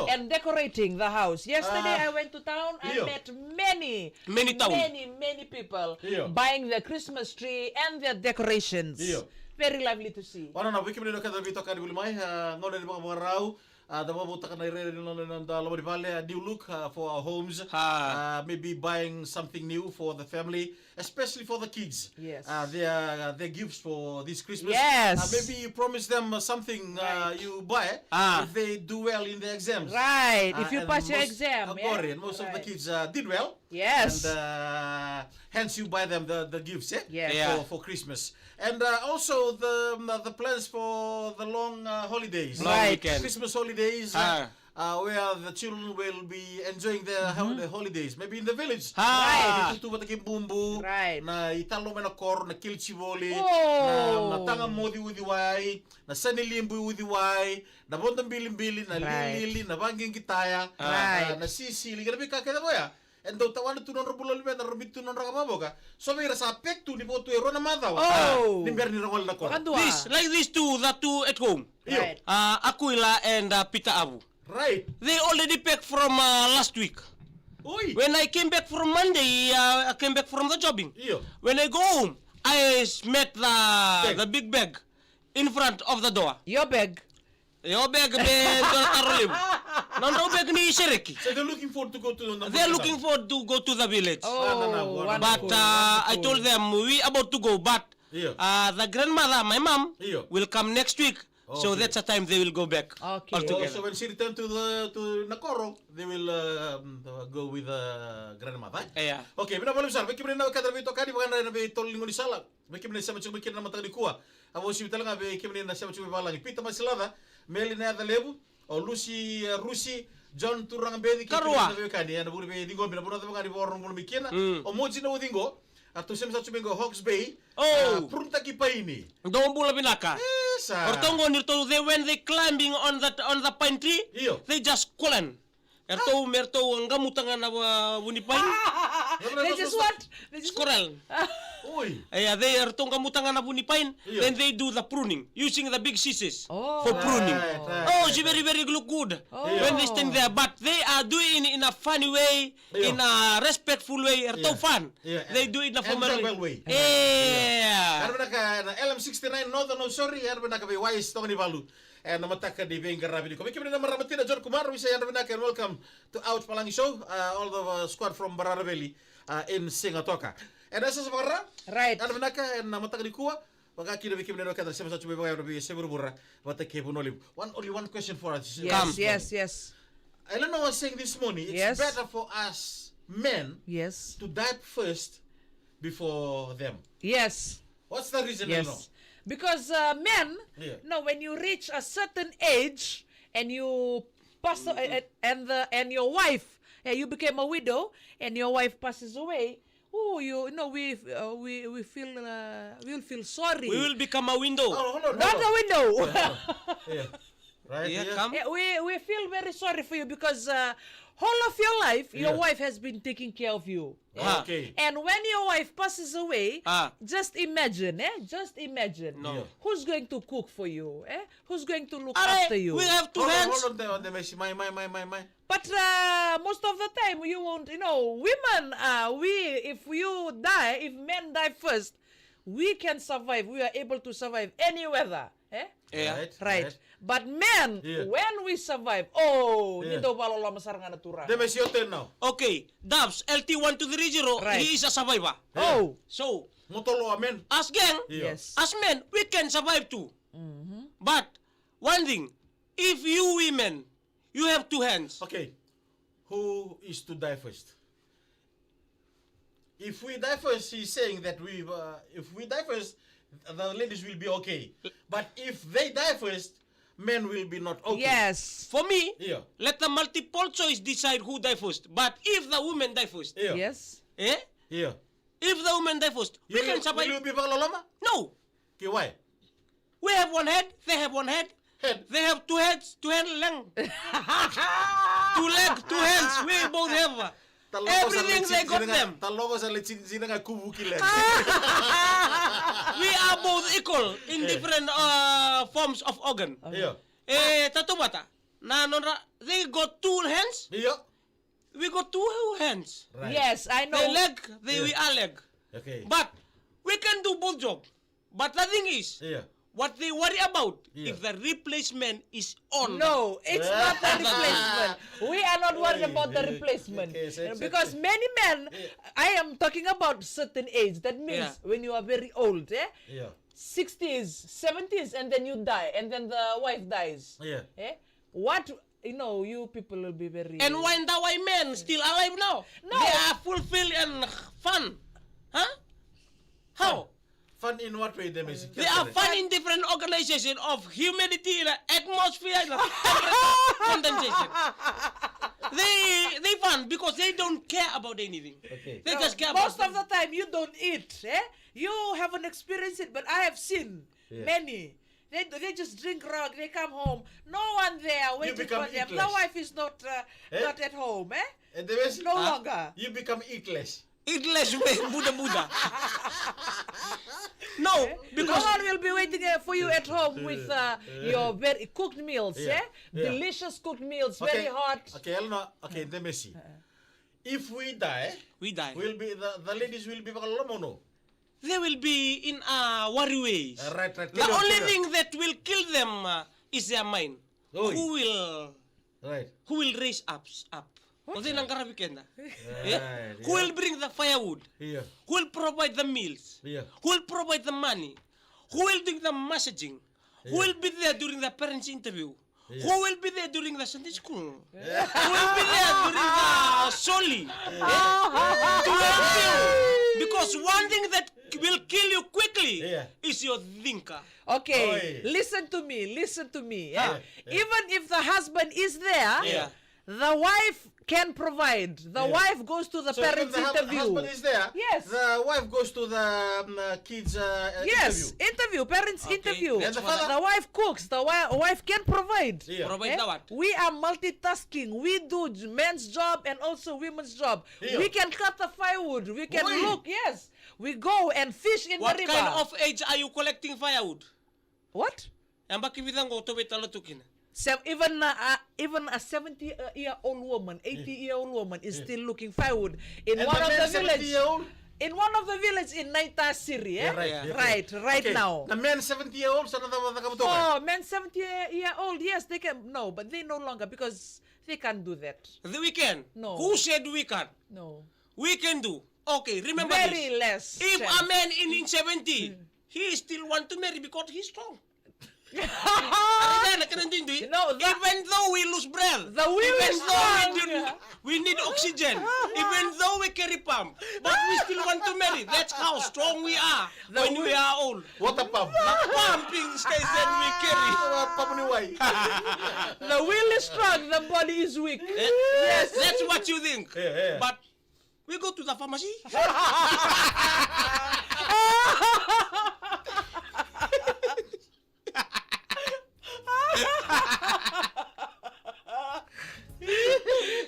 and decorating the house. Yesterday I went to town. I Iyo. met many people Iyo. buying their Christmas tree and their decorations. Iyo. Very lovely to see. Wana na wiki mneno kada vito kadi bulimai ngone ni mga rau the mabu takana ire non da lobo di vale a new look for our homes. Maybe buying something new for the family, especially for the kids. Yes. Their gifts for this Christmas. Yes. Maybe you promise them something you buy if they do well in the exams. Right. If you And pass your most- exam. and most of the kids did well. Yes. And hence you buy them the gifts, Yes. Yeah. for Christmas. And also the plans for the long holidays. Long Right. weekend. Christmas holidays. Where the children will be enjoying the holidays. Maybe in the village. Ah. Itutu batakim bumbu. Right. Na italo na kor na kilchivoli. Oh. Na tanga modi udiwai. Na sanilimbu udiwai. Na bondang bilin-bilin. Na Right. lili. Na bangging kitaya. Right. Na sisili. Grabe ka kada boya. And daw tawana tunon rubulo libe na rubit tunon rakababoka. So may rasa apektu ni boto ero na madaw. Oh. Nimber ni rawal na kor. Makandua. These two, the two at home. Right. Aquila and Peter Abu. Right. They already packed from last week. Uy. When I came back from Monday, I came back from the jobbing. Iyo. When I go home, I met Bag. the big bag in front of the door. Your bag. Your bag Carolim. No bag ni Shereki. So they're looking forward to go to the They're looking forward to go to the village. Oh, But wonderful, I wonderful. told them we about to go, but Iyo. the grandmother, my mom, Iyo. will come next week. So Okay. that's the time they will go back Okay. all together. So when she return to Nakoro, they will go with grandmother. Yeah. Okay, bina boleh besar. Bagi bina kadar bito kadi bukan na be tol lingon di sala. Bagi bina sama cuma bikin nama tadi kuah. Abo si bitalang abe bina na sama cuma balang. Pita masilada. Meli na ada lebu. O Lucy Rusi John turang be di Karua. na be kadi. Ana buru be dingo bina buna tabi kadi borong buna mikina. O moji na udingo. Atau sem satu minggu Hawks Bay. Oh. Prunta kipa ini. Don't bula binaka. Esa. Ortongo nirto they when they climbing on the pine tree, Iyo. they just kulan. Erto merto ngamutangan na buni pine. This is what? This is Squirrel. Uy. They erto ngamutangan na buni pine. Iyo. Then they do the pruning using the big scissors Oh. for pruning. Right. Oh, she very look good when they stand there, but they are doing it in a funny way, Iyo. in a respectful way. Erto Yeah. fun. Yeah. They do it in a formal Enjoyable way. Yeah. Karena na LM69 Northern no sorry karena ka be wise tong ni balu. And namataka di Venga Rabi ko. Kami na maramatina John Kumar we say and welcome to Ouch Palangi Show. All the squad from Bararabeli in Singatoka. And asa sa mga Right. Ano naka and namataka di kuwa. Baka kina bikim na kada sa chubi bagay rabi sebur burra. Bata ke bunoli. Only one question for us. Yes. Elena was saying this morning it's Yes. better for us men Yes. to die first before them. Yes. What's the reason, Elena? Yes. Because men, Yeah. no, when you reach a certain age and you pass, and your wife, you became a widow, and your wife passes away. Oh, we will feel sorry. We will become a window. Oh, hold on. Not a window. Yeah. Right. Yeah, Yeah. come. we feel very sorry for you because whole of your life, your Yeah. wife has been taking care of you. Okay. And when your wife passes away, Ah. just imagine, No. Yeah. who's going to cook for you, Who's going to look Alright, after you? we have two Hold hands. on there, Messi. My. But most of the time, you won't, women, if men die first, we can survive. We are able to survive any weather, Yeah. Right. But men, Yeah. when we survive, Yeah. nito palolo masarang natura. The Messi, your turn now. Okay, Dubs, LT1230, Right. he is a survivor. Oh, So, Motolo amen. as gang, Yeah. yes. as men, we can survive too. But, one thing, if you women, you have two hands. Okay. Who is to die first? If we die first, he's saying that if we die first, the ladies will be okay. But if they die first, men will be not okay. Yes. For me, Yeah. let the multiple choice decide who die first. But if the women die first, Yeah. Yes. Yeah. if the women die first, we can survive. Will you be bakalolama? No, Okay, why? we have one head, they have one head. Head. They have two heads, two hands lang. Two legs, two hands. We both have. Everything they got them. Taloko sa lechin sina nga kubu kile. We are both equal in different forms of organ. Yeah. Tato bata. They got 2 hands. Iya. We got 2 hands. Right. Yes, I know. They leg, we are leg. Okay. But we can do both job. But the thing is, Iya. what they worry about Yeah. if the replacement is on. No, it's not a replacement. We are not worried about the Okay, replacement. okay, so- Because many men, I am talking about certain age. That means Yeah. when you are very old, Iya. 60s, 70s, and then you die, and then the wife dies. Iya. What, you people will be very... And when the white men still alive now, No. they are fulfilled and fun. Huh? How? Fun in what way, Demis? They are fun in different organization of humidity, atmosphere, condensation. They fun because they don't care about anything. Okay. They No, just care most about of the time you don't eat. You haven't experienced it, but I have seen many. They just drink rock. They come home. No one there waiting become for them. The eatless. wife is not at home. And Demis, No longer. you become eatless. Eatless Buddha. No, No because one will be waiting for you at home with your very cooked meals. Yeah. Yeah. Delicious cooked meals, very hot. Okay, Elena. Okay, Demis. If we die, we die. will be the ladies will be bakal They will be in worry ways. Right. The only thing that will kill them is their mind. Oi. Who will raise up? Kasi nang karabiken na. Who will bring the firewood? Yeah. Who will provide the meals? Yeah. Who will provide the money? Who will do the messaging? Who will be there during the parents' interview? Who will be there during the Sunday school? Who will be there during the Soli? To help you. Because one thing that will kill you quickly is your thinker. Okay, Oi. listen to me. Yeah. Even if the husband is there, the wife can provide. The wife goes to the So parents' if the interview. husband is there, Yes. the wife goes to the kids' Yes, interview. parents' Okay, interview. that's And the father- The wife cooks. The wife can provide. Yeah. Provide the what? We are multitasking. We do men's job and also women's job. Yeah. We can cut the firewood. We can Oi. look. Yes, we go and fish in What the river. kind of age are you collecting firewood? What? Yang baki bidang ko to betalotukin. Even a 70-year-old woman, 80-year-old woman is still looking firewood in And one the of man the village. 70-year-old? In one of the village in Naita Siri, Yeah, right. Yeah. right Okay. now. The men 70-year-old, sana daw kabutukan. Oh, men 70-year-old, yes, they can. No, but they no longer because they can't do that. We can. No. Who said we can? No, We can do. Okay, remember very this. less. If chance. a man in 70, he still want to marry because he's strong. No, Even though we lose breath, The will even is though strong. we need oxygen, even though we carry pump, but we still want to marry. That's how strong we are when we are old. What a pump. The pumping station we carry. Pamuniway. the will is strong, the body is weak. Yes, that's what you think. Yeah. But we go to the pharmacy.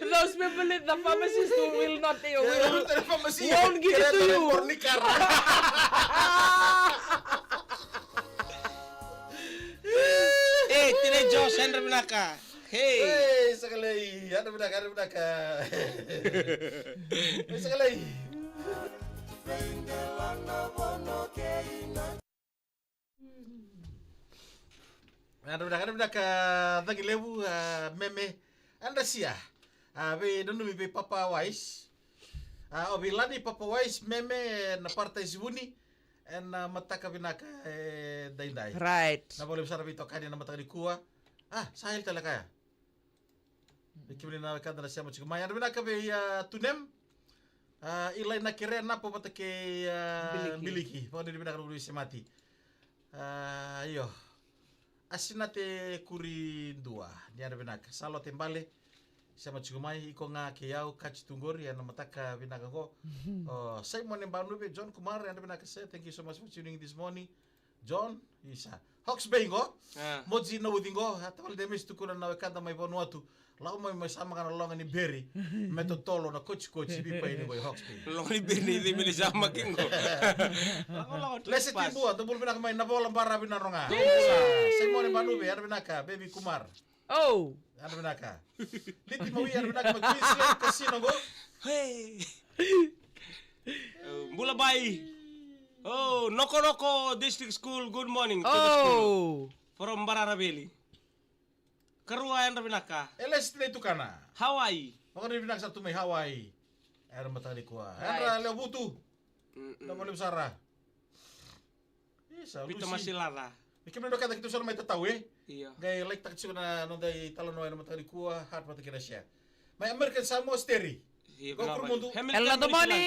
Those people in the pharmacist will not Pharmacy. won't give it to you. Pornikar. Hey, Tine Josh, Henry Minaka. Hey. Hey, sekali. Ada benaka. Sekali. Ada benaka. Tagi lebu meme. Anda sia. Be donu be Papa Wise. Obilani Papa Wise meme na partai sibuni. En mataka binaka daindai. Right. Na boleh besar bito kani na mataka di kuwa. Sahil talaga ya. Bikimli na kada na siya mo chiku. Maya binaka be tunem. Ilay na kire na po matake biliki. Pwede di binaka rulo mati. Iyo. Asinate kuri dua. Ni ada binaka. Salo tembale. Siya mo chiku mai iko nga kiyao kachi tunggori na mataka binaka ko. Say mo nembanu be John Kumar and binaka say thank you so much for tuning this morning. John, isa. Hawks Bengo. Moji na udingo. Hatawal demis tukuran na wakanda may Vanuatu. Lau may sama kana longa ni Berry. Meto tolo na coach bipa ini boy Hawks Bengo. Long ni Bernie di mili sama kingo. Lese tibu atau bul binaka may nabola bara binaronga. Say mo nembanu be ar binaka baby Kumar. Oh. Ano naka? Liti mawi ano naka mag-Queensland Casino go. Hey. Bulabay. Oh, Noko District School. Good morning to the school Oh. from Bararabeli. Karuayan rabi naka. Eles na itu kana. Hawaii. Ako rin binak sa tumay Hawaii. Ano matali ko. Right. Ano lebutu. Na mo sara. Isa Pito Lucy. masilara. Ikim na kata kita sa may tataw eh. Iya. Gay like takit na nung day talanoy na matali ko hat matakina siya. May American Samoa Steri. Iya, Go kenapa? Kurmundo. Hamilton Ella Municipality. Domani.